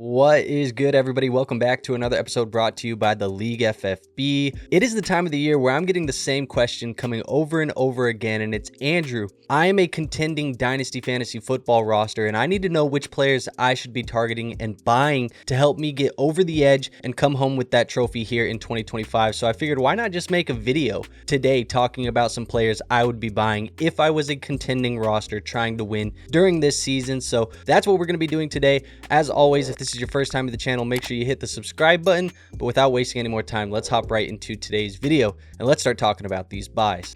What is good, everybody? Welcome back to another episode brought to you by the League FFB. It is the time of the year where I'm getting the same question coming over and over again, and it's Andrew. I am a contending Dynasty fantasy football roster, and I need to know which players I should be targeting and buying to help me get over the edge and come home with that trophy here in 2025. So I figured, why not just make a video today talking about some players I would be buying if I was a contending roster trying to win during this season. So that's what we're going to be doing today. As always, if this is your first time to the channel, make sure you hit the subscribe button. But without wasting any more time, let's hop right into today's video and let's start talking about these buys.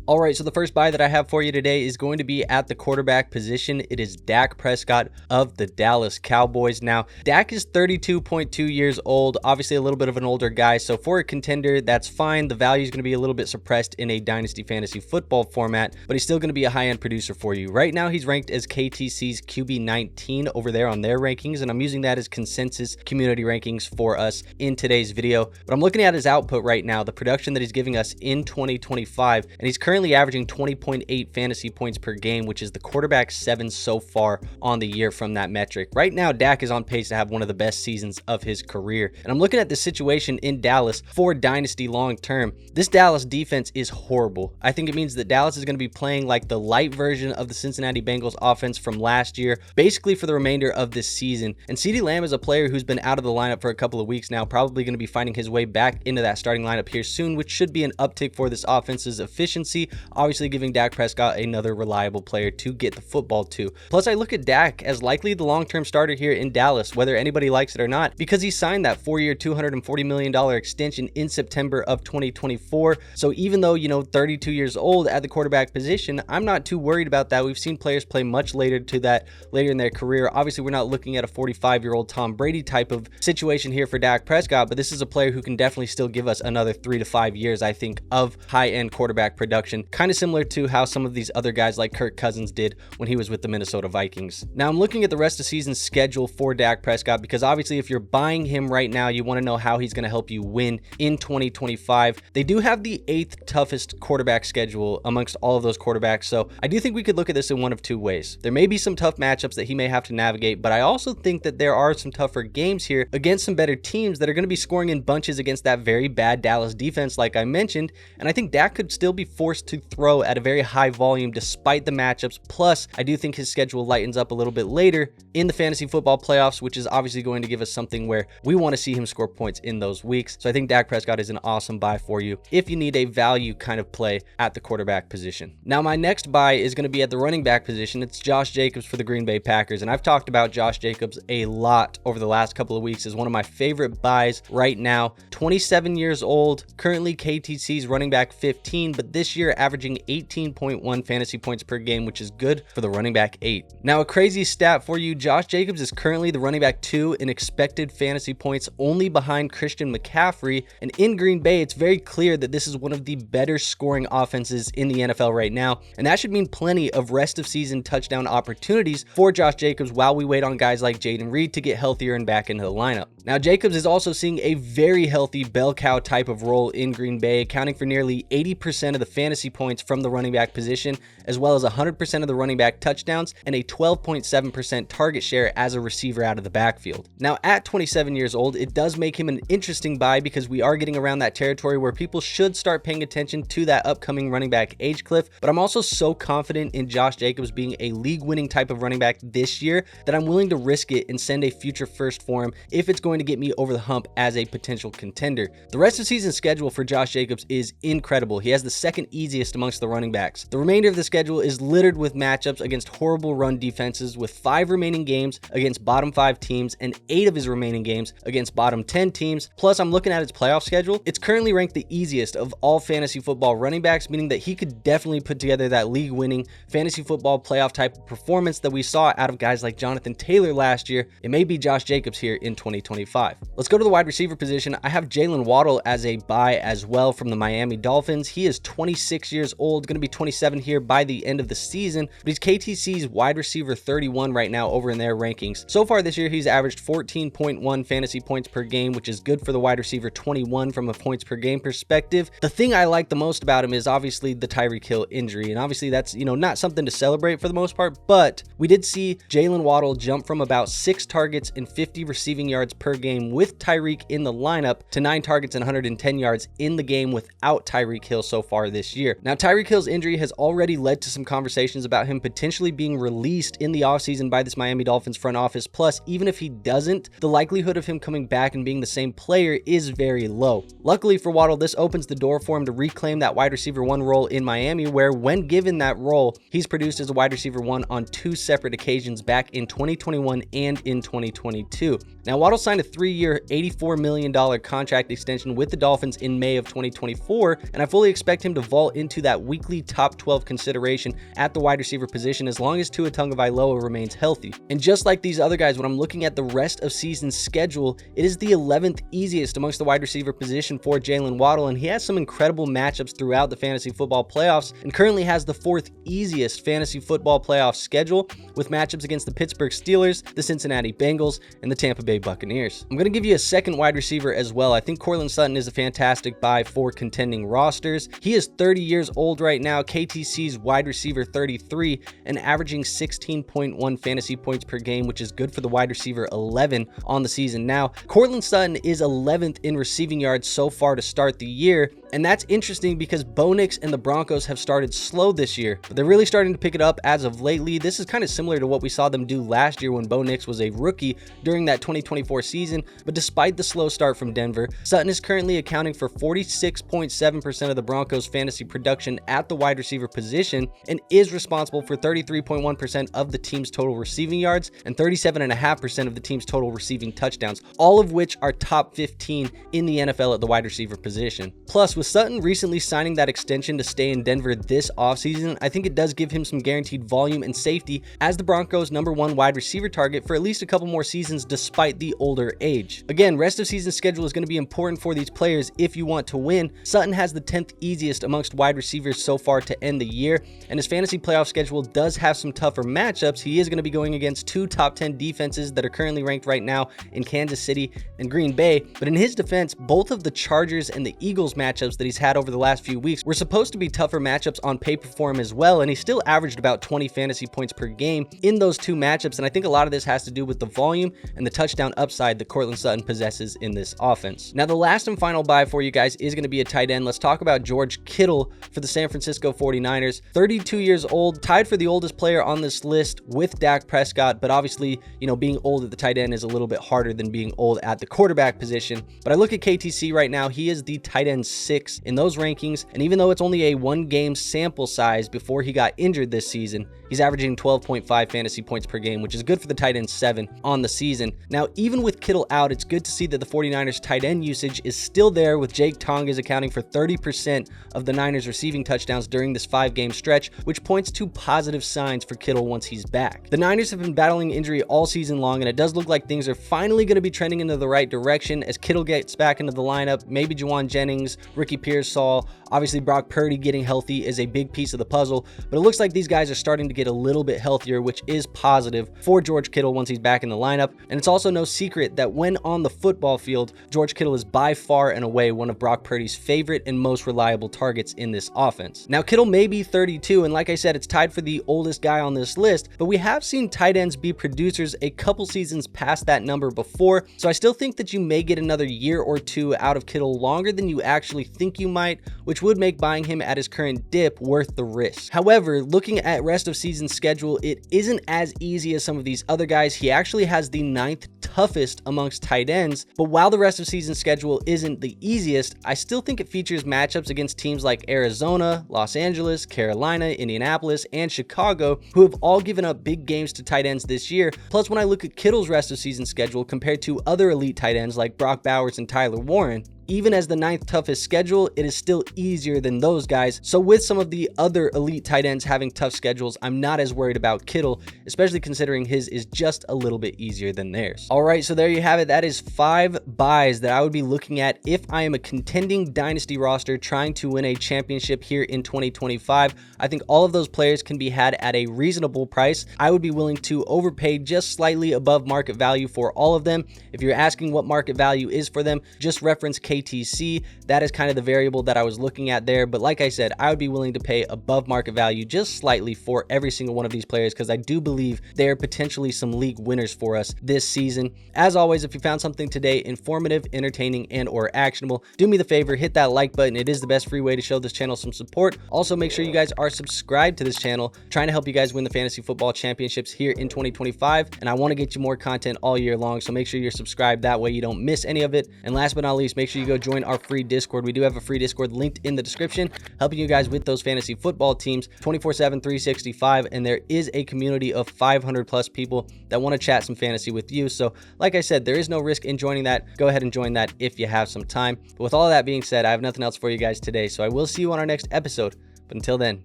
All right, so the first buy that I have for you today is going to be at the quarterback position. It is Dak Prescott of the Dallas Cowboys. Now, Dak is 32.2 years old, obviously a little bit of an older guy. So for a contender, that's fine. The value is going to be a little bit suppressed in a Dynasty fantasy football format, but he's still going to be a high-end producer for you. Right now, he's ranked as KTC's QB 19 over there on their rankings, and I'm using that as consensus community rankings for us in today's video. But I'm looking at his output right now, the production that he's giving us in 2025, and he's currently averaging 20.8 fantasy points per game, which is the quarterback 7 so far on the year from that metric. Right now, Dak is on pace to have one of the best seasons of his career. And I'm looking at the situation in Dallas for Dynasty long term. This Dallas defense is horrible. I think it means that Dallas is going to be playing like the light version of the Cincinnati Bengals offense from last year, basically for the remainder of this season. And CeeDee Lamb is a player who's been out of the lineup for a couple of weeks now, probably going to be finding his way back into that starting lineup here soon, which should be an uptick for this offense's efficiency, obviously giving Dak Prescott another reliable player to get the football to. Plus, I look at Dak as likely the long-term starter here in Dallas, whether anybody likes it or not, because he signed that 4-year, $240 million extension in September of 2024. So even though, 32 years old at the quarterback position, I'm not too worried about that. We've seen players play much later in their career. Obviously, we're not looking at a 45-year-old Tom Brady type of situation here for Dak Prescott, but this is a player who can definitely still give us another 3 to 5 years, I think, of high-end quarterback production, kind of similar to how some of these other guys like Kirk Cousins did when he was with the Minnesota Vikings. Now, I'm looking at the rest of the season's schedule for Dak Prescott because obviously if you're buying him right now, you want to know how he's going to help you win in 2025. They do have the 8th toughest quarterback schedule amongst all of those quarterbacks, so I do think we could look at this in one of two ways. There may be some tough matchups that he may have to navigate, but I also think that there are some tougher games here against some better teams that are going to be scoring in bunches against that very bad Dallas defense like I mentioned, and I think Dak could still be forced to throw at a very high volume despite the matchups. Plus, I do think his schedule lightens up a little bit later in the fantasy football playoffs, which is obviously going to give us something where we want to see him score points in those weeks. So I think Dak Prescott is an awesome buy for you if you need a value kind of play at the quarterback position. Now, my next buy is going to be at the running back position. It's Josh Jacobs for the Green Bay Packers, and I've talked about Josh Jacobs a lot over the last couple of weeks as one of my favorite buys right now. 27 years old, currently KTC's running back 15, but this year averaging 18.1 fantasy points per game, which is good for the running back 8. Now, a crazy stat for you, Josh Jacobs is currently the running back 2 in expected fantasy points, only behind Christian McCaffrey. And in Green Bay, it's very clear that this is one of the better scoring offenses in the NFL right now. And that should mean plenty of rest of season touchdown opportunities for Josh Jacobs while we wait on guys like Jaden Reed to get healthier and back into the lineup. Now, Jacobs is also seeing a very healthy bell cow type of role in Green Bay, accounting for nearly 80% of the fantasy points from the running back position, as well as 100% of the running back touchdowns and a 12.7% target share as a receiver out of the backfield. Now, at 27 years old, it does make him an interesting buy because we are getting around that territory where people should start paying attention to that upcoming running back age cliff. But I'm also so confident in Josh Jacobs being a league-winning type of running back this year that I'm willing to risk it and send a future first for him if it's going to get me over the hump as a potential contender. The rest of the season schedule for Josh Jacobs is incredible. He has the second easiest amongst the running backs. The remainder of the schedule is littered with matchups against horrible run defenses, with 5 remaining games against bottom 5 teams and 8 of his remaining games against bottom 10 teams. Plus, I'm looking at his playoff schedule. It's currently ranked the easiest of all fantasy football running backs, meaning that he could definitely put together that league-winning fantasy football playoff type of performance that we saw out of guys like Jonathan Taylor last year. It may be Josh Jacobs here in 2025. Let's go to the wide receiver position. I have Jaylen Waddle as a buy as well from the Miami Dolphins. He is 26 26 years old, going to be 27 here by the end of the season, but he's KTC's wide receiver 31 right now over in their rankings. So far this year, he's averaged 14.1 fantasy points per game, which is good for the wide receiver 21 from a points per game perspective. The thing I like the most about him is obviously the Tyreek Hill injury, and obviously that's, not something to celebrate for the most part, but we did see Jaylen Waddle jump from about 6 targets and 50 receiving yards per game with Tyreek in the lineup to 9 targets and 110 yards in the game without Tyreek Hill so far this year. Now, Tyreek Hill's injury has already led to some conversations about him potentially being released in the offseason by this Miami Dolphins front office. Plus, even if he doesn't, the likelihood of him coming back and being the same player is very low. Luckily for Waddle, this opens the door for him to reclaim that wide receiver 1 role in Miami, where when given that role, he's produced as a wide receiver 1 on 2 separate occasions back in 2021 and in 2022. Now, Waddle signed a 3-year, $84 million contract extension with the Dolphins in May of 2024, and I fully expect him to vault into that weekly top 12 consideration at the wide receiver position as long as Tua Tagovailoa remains healthy. And just like these other guys, when I'm looking at the rest of season schedule, it is the 11th easiest amongst the wide receiver position for Jaylen Waddle, and he has some incredible matchups throughout the fantasy football playoffs and currently has the 4th easiest fantasy football playoff schedule with matchups against the Pittsburgh Steelers, the Cincinnati Bengals, and the Tampa Bay Buccaneers. I'm going to give you a second wide receiver as well. I think Courtland Sutton is a fantastic buy for contending rosters. He is 30 years old right now, KTC's wide receiver 33, and averaging 16.1 fantasy points per game, which is good for the wide receiver 11 on the season. Now, Courtland Sutton is 11th in receiving yards so far to start the year, and that's interesting because Bo Nix and the Broncos have started slow this year, but they're really starting to pick it up as of lately. This is kind of similar to what we saw them do last year when Bo Nix was a rookie during that 2024 season, but despite the slow start from Denver, Sutton is currently accounting for 46.7% of the Broncos' fantasy production at the wide receiver position and is responsible for 33.1% of the team's total receiving yards and 37.5% of the team's total receiving touchdowns, all of which are top 15 in the NFL at the wide receiver position. Plus, with Sutton recently signing that extension to stay in Denver this offseason, I think it does give him some guaranteed volume and safety as the Broncos' #1 wide receiver target for at least a couple more seasons despite the older age. Again, rest of season schedule is going to be important for these players if you want to win. Sutton has the 10th easiest amongst wide receivers so far to end the year, and his fantasy playoff schedule does have some tougher matchups. He is going to be going against 2 top 10 defenses that are currently ranked right now in Kansas City and Green Bay, but in his defense, both of the Chargers and the Eagles matchups that he's had over the last few weeks were supposed to be tougher matchups on paper for him as well, and he still averaged about 20 fantasy points per game in those 2 matchups, and I think a lot of this has to do with the volume and the touchdown upside that Courtland Sutton possesses in this offense. Now, the last and final buy for you guys is going to be a tight end. Let's talk about George Kittle for the San Francisco 49ers. 32 years old, tied for the oldest player on this list with Dak Prescott, but obviously, being old at the tight end is a little bit harder than being old at the quarterback position. But I look at KTC right now, he is the tight end 6 in those rankings, and even though it's only a 1-game sample size before he got injured this season, he's averaging 12.5 fantasy points per game, which is good for the tight end 7 on the season. Now, even with Kittle out, it's good to see that the 49ers tight end usage is still there, with Jake Tongas accounting for 30% of the Niners receiving touchdowns during this 5-game stretch, which points to positive signs for Kittle once he's back. The Niners have been battling injury all season long, and it does look like things are finally going to be trending into the right direction as Kittle gets back into the lineup. Maybe Juwan Jennings, Ricky Pearsall, obviously Brock Purdy getting healthy is a big piece of the puzzle, but it looks like these guys are starting to get a little bit healthier, which is positive for George Kittle once he's back in the lineup. And it's also no secret that when on the football field, George Kittle is by far and away one of Brock Purdy's favorite and most reliable targets in this offense. Now, Kittle may be 32, and like I said, it's tied for the oldest guy on this list, but we have seen tight ends be producers a couple seasons past that number before, so I still think that you may get another year or 2 out of Kittle longer than you actually think you might, which would make buying him at his current dip worth the risk. However, looking at rest of season schedule, it isn't as easy as some of these other guys. He actually has the 9th toughest amongst tight ends, but while the rest of season schedule isn't the easiest, I still think it features matchups against teams like Arizona, Los Angeles, Carolina, Indianapolis, and Chicago, who have all given up big games to tight ends this year. Plus, when I look at Kittle's rest of season schedule compared to other elite tight ends like Brock Bowers and Tyler Warren, even as the 9th toughest schedule, it is still easier than those guys. So with some of the other elite tight ends having tough schedules, I'm not as worried about Kittle, especially considering his is just a little bit easier than theirs. All right, so there you have it. That is 5 buys that I would be looking at if I am a contending dynasty roster trying to win a championship here in 2025. I think all of those players can be had at a reasonable price. I would be willing to overpay just slightly above market value for all of them. If you're asking what market value is for them, just reference KTC. That is kind of the variable that I was looking at there. But like I said, I would be willing to pay above market value just slightly for every single one of these players because I do believe they're potentially some league winners for us this season. As always, if you found something today informative, entertaining, and or actionable, do me the favor, hit that like button. It is the best free way to show this channel some support. Also, make sure you guys are subscribed to this channel, trying to help you guys win the fantasy football championships here in 2025. And I want to get you more content all year long, so make sure you're subscribed. That way you don't miss any of it. And last but not least, make sure you go join our free Discord. We do have a free Discord linked in the description, helping you guys with those fantasy football teams 24/7, 365. And there is a community of 500 plus people that want to chat some fantasy with you. So like I said, there is no risk in joining that. Go ahead and join that if you have some time. But with all that being said, I have nothing else for you guys today. So I will see you on our next episode. But until then,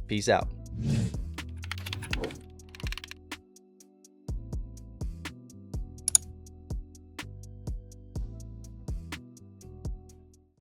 peace out.